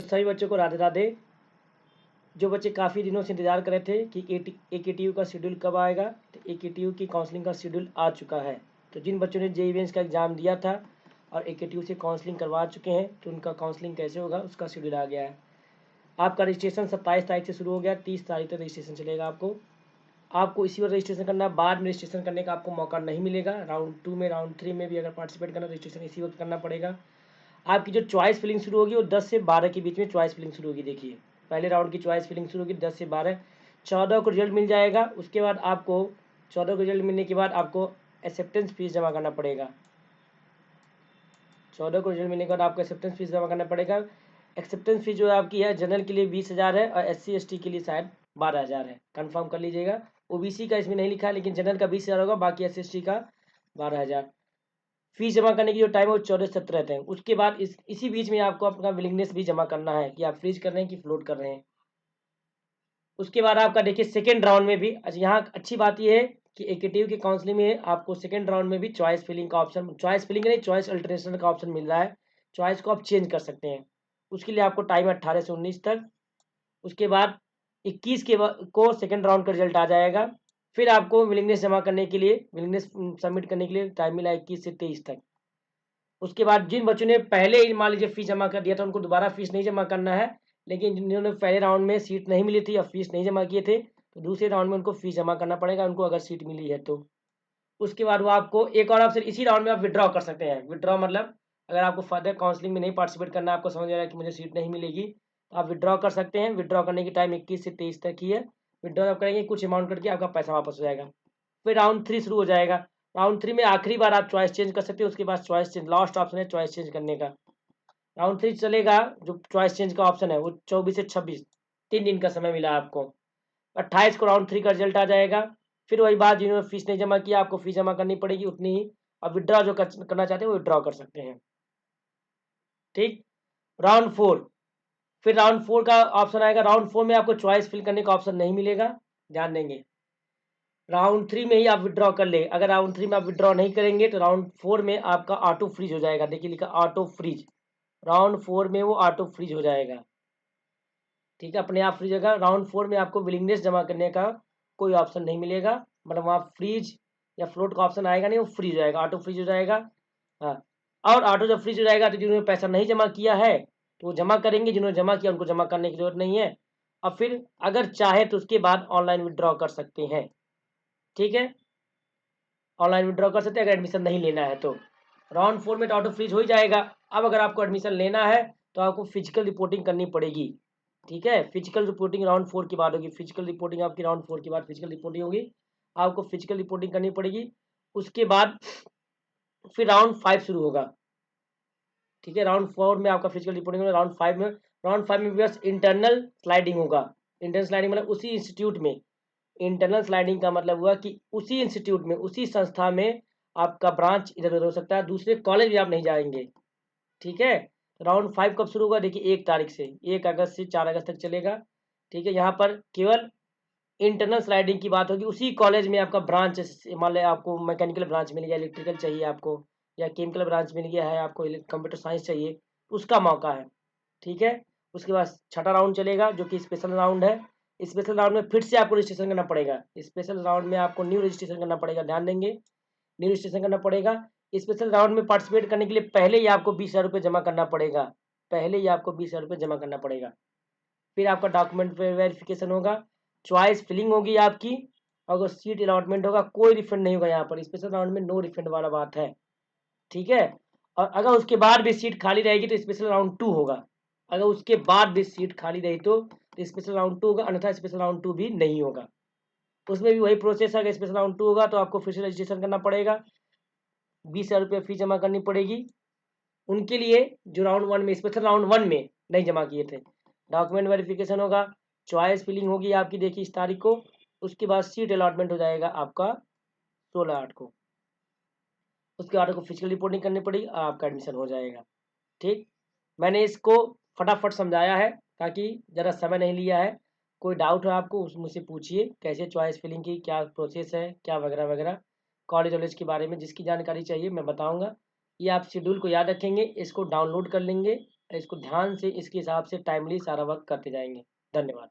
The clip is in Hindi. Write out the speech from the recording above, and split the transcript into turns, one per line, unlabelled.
सभी बच्चों को राधे राधे। जो बच्चे काफ़ी दिनों से इंतज़ार कर रहे थे कि AKTU का शेड्यूल कब आएगा, तो AKTU की काउंसलिंग का शेड्यूल आ चुका है। तो जिन बच्चों ने JEE मेंस का एग्ज़ाम दिया था और AKTU से काउंसलिंग करवा चुके हैं, तो उनका काउंसलिंग कैसे होगा उसका शेड्यूल आ गया है। आपका रजिस्ट्रेशन 27 तारीख से शुरू हो गया, 30 तारीख तक रजिस्ट्रेशन चलेगा। आपको इसी बार रजिस्ट्रेशन करना है, बाद में रजिस्ट्रेशन करने का आपको मौका नहीं मिलेगा। राउंड 2 में, राउंड 3 में भी अगर पार्टिसिपेट करना, रजिस्ट्रेशन इसी वक्त करना पड़ेगा। आपकी जो चॉइस फिलिंग शुरू होगी वो 10 से 12 के बीच में चॉइस फिलिंग शुरू होगी। देखिए, पहले राउंड की चॉइस फिलिंग शुरू होगी 10 से 12, 14 को रिजल्ट मिल जाएगा। उसके बाद आपको 14 को रिजल्ट मिलने के बाद आपको एक्सेप्टेंस फीस जमा करना पड़ेगा। 14 को रिजल्ट मिलने के बाद आपको एक्सेप्टेंस फीस जमा करना पड़ेगा। एक्सेप्टेंस फीस जो है आपकी है, जनरल के लिए 20,000 है और SC ST के लिए शायद 12,000 है, कन्फर्म कर लीजिएगा। OBC का इसमें नहीं लिखा है, लेकिन जनरल का 20,000 होगा, बाकी SC ST का 12,000। फीस जमा करने की जो टाइम है वो 14 से 17 रहते हैं। उसके बाद इसी बीच में आपको अपना विलिंगनेस भी जमा करना है कि आप फ्रीज कर रहे हैं कि फ्लोट कर रहे हैं। उसके बाद आपका देखिए सेकेंड राउंड में भी, अच्छा यहाँ अच्छी बात यह है कि AKTU की काउंसलिंग में आपको सेकेंड राउंड में भी चॉइस फिलिंग का ऑप्शन, चॉइस फिलिंग नहीं, चॉइस अल्टरनेशन का ऑप्शन मिल रहा है। चॉइस को आप चेंज कर सकते हैं। उसके लिए आपको टाइम है 18 से 19 तक। उसके बाद 21 को सेकेंड राउंड का रिजल्ट आ जाएगा। फिर आपको विलिंगनेस जमा करने के लिए, विलिंगनेस सबमिट करने के लिए टाइम मिला 21 से 23 तक। उसके बाद जिन बच्चों ने पहले ही मान लीजिए फीस जमा कर दिया था, उनको दोबारा फीस नहीं जमा करना है। लेकिन जिन्होंने पहले राउंड में सीट नहीं मिली थी और फीस नहीं जमा किए थे, तो दूसरे राउंड में उनको फीस जमा करना पड़ेगा, उनको अगर सीट मिली है तो। उसके बाद वो आपको एक और ऑप्शन, इसी राउंड में आप विड्रॉ कर सकते हैं। विड्रॉ मतलब अगर आपको फर्दर काउंसलिंग में नहीं पार्टिसिपेट करना, आपको समझ आ रहा है कि मुझे सीट नहीं मिलेगी, तो आप विड्रॉ कर सकते हैं। विड्रॉ करने की टाइम 21 से 23 तक ही है। विड्रॉ आप करेंगे, कुछ अमाउंट करके आपका पैसा वापस हो जाएगा। फिर राउंड 3 शुरू हो जाएगा। राउंड 3 में आखिरी बार आप चॉइस चेंज कर सकते हैं। उसके बाद चॉइस चेंज, लास्ट ऑप्शन है चॉइस चेंज करने का। राउंड 3 चलेगा, जो चॉइस चेंज का ऑप्शन है वो 24 से 26, 3 दिन का समय मिला आपको। 28 को राउंड 3 का रिजल्ट आ जाएगा। फिर वही बात, जिन्होंने फीस नहीं जमा किया, आपको फीस जमा करनी पड़ेगी उतनी ही। अब विड्रॉ जो करना चाहते हैं वो विड्रॉ कर सकते हैं। ठीक। राउंड 4, फिर राउंड 4 का ऑप्शन आएगा। राउंड 4 में आपको चॉइस फिल करने का ऑप्शन नहीं मिलेगा, ध्यान देंगे। राउंड 3 में ही आप विड्रॉ कर ले। अगर राउंड 3 में आप विड्रॉ नहीं करेंगे तो राउंड 4 में आपका ऑटो फ्रीज हो जाएगा। देखिए लिखा ऑटो फ्रीज, राउंड 4 में वो ऑटो फ्रीज हो जाएगा। ठीक है, अपने आप फ्रीज होगा। राउंड 4 में आपको विलिंगनेस जमा करने का कोई ऑप्शन नहीं मिलेगा, मतलब वहाँ फ्रीज या फ्लोट का ऑप्शन आएगा नहीं, वो फ्रीज हो जाएगा, ऑटो फ्रीज हो जाएगा। हाँ, और ऑटो जब फ्रीज हो जाएगा तो जिन्होंने पैसा नहीं जमा किया है तो वो जमा करेंगे, जिन्होंने जमा किया उनको जमा करने की जरूरत नहीं है। और फिर अगर चाहे तो उसके बाद ऑनलाइन विड्रॉ कर सकते हैं। ठीक है, ऑनलाइन विड्रॉ कर सकते हैं अगर एडमिशन नहीं लेना है तो। राउंड 4 में तो ऑटो फ्रीज हो ही जाएगा। अब अगर आपको एडमिशन लेना है तो आपको फिजिकल रिपोर्टिंग करनी पड़ेगी। ठीक है, फिजिकल रिपोर्टिंग राउंड 4 के बाद होगी। फिजिकल रिपोर्टिंग आपकी राउंड 4 के बाद फिजिकल रिपोर्टिंग होगी, आपको फिजिकल रिपोर्टिंग करनी पड़ेगी। उसके बाद फिर राउंड 5 शुरू होगा। ठीक है, राउंड 4 में आपका फिजिकल रिपोर्टिंग होगा। राउंड 5 में बस इंटरनल स्लाइडिंग होगा। इंटरनल स्लाइडिंग मतलब उसी इंस्टीट्यूट में, इंटरनल स्लाइडिंग का मतलब हुआ कि उसी इंस्टीट्यूट में, उसी संस्था में आपका ब्रांच इधर उधर हो सकता है, दूसरे कॉलेज भी आप नहीं जाएंगे। ठीक है, राउंड 5 कब शुरू होगा? देखिए 1 तारीख से, 1 अगस्त से 4 अगस्त तक चलेगा। ठीक है, यहाँ पर केवल इंटरनल स्लाइडिंग की बात होगी। उसी कॉलेज में आपका ब्रांच, मान लिया आपको मैकेनिकल ब्रांच मिल गया, इलेक्ट्रिकल चाहिए आपको, या केमिकल ब्रांच मिल गया है आपको, कंप्यूटर साइंस चाहिए, उसका मौका है। ठीक है, उसके बाद छठा राउंड चलेगा जो कि स्पेशल राउंड है। स्पेशल राउंड में फिर से आपको रजिस्ट्रेशन करना पड़ेगा। स्पेशल राउंड में आपको न्यू रजिस्ट्रेशन करना पड़ेगा, ध्यान देंगे, न्यू रजिस्ट्रेशन करना पड़ेगा। स्पेशल राउंड में पार्टिसिपेट करने के लिए पहले ही आपको 20,000 रुपये जमा करना पड़ेगा, पहले ही आपको 20,000 रुपये जमा करना पड़ेगा। फिर आपका डॉक्यूमेंट वेरिफिकेशन होगा, चॉइस फिलिंग होगी आपकी, अगर सीट अलॉटमेंट होगा, कोई रिफंड नहीं होगा यहाँ पर। स्पेशल राउंड में नो रिफंड वाला बात है। ठीक है, और अगर उसके बाद भी सीट खाली रहेगी तो स्पेशल राउंड 2 होगा। अगर उसके बाद भी सीट खाली रही तो स्पेशल राउंड 2 होगा, अन्यथा स्पेशल राउंड 2 भी नहीं होगा। उसमें भी वही प्रोसेस है। अगर स्पेशल राउंड 2 होगा तो आपको फिर से रजिस्ट्रेशन करना पड़ेगा, 20,000 रुपये फीस जमा करनी पड़ेगी उनके लिए जो राउंड 1 में, स्पेशल राउंड 1 में नहीं जमा किए थे। डॉक्यूमेंट वेरिफिकेशन होगा, चॉइस फिलिंग होगी आपकी, देखिए इस तारीख को। उसके बाद सीट अलॉटमेंट हो जाएगा आपका 16/8 को। उसके बाद आपको फिजिकल रिपोर्टिंग करनी पड़ेगी और आपका एडमिशन हो जाएगा। ठीक, मैंने इसको फटाफट समझाया है ताकि ज़रा समय नहीं लिया है। कोई डाउट है आपको मुझसे पूछिए, कैसे चॉइस फिलिंग की क्या प्रोसेस है, क्या वगैरह वगैरह, कॉलेज वॉलेज के बारे में जिसकी जानकारी चाहिए मैं बताऊंगा। ये आप शेड्यूल को याद रखेंगे, इसको डाउनलोड कर लेंगे इसको ध्यान से इसके हिसाब से टाइमली सारा वर्क करते जाएंगे। धन्यवाद।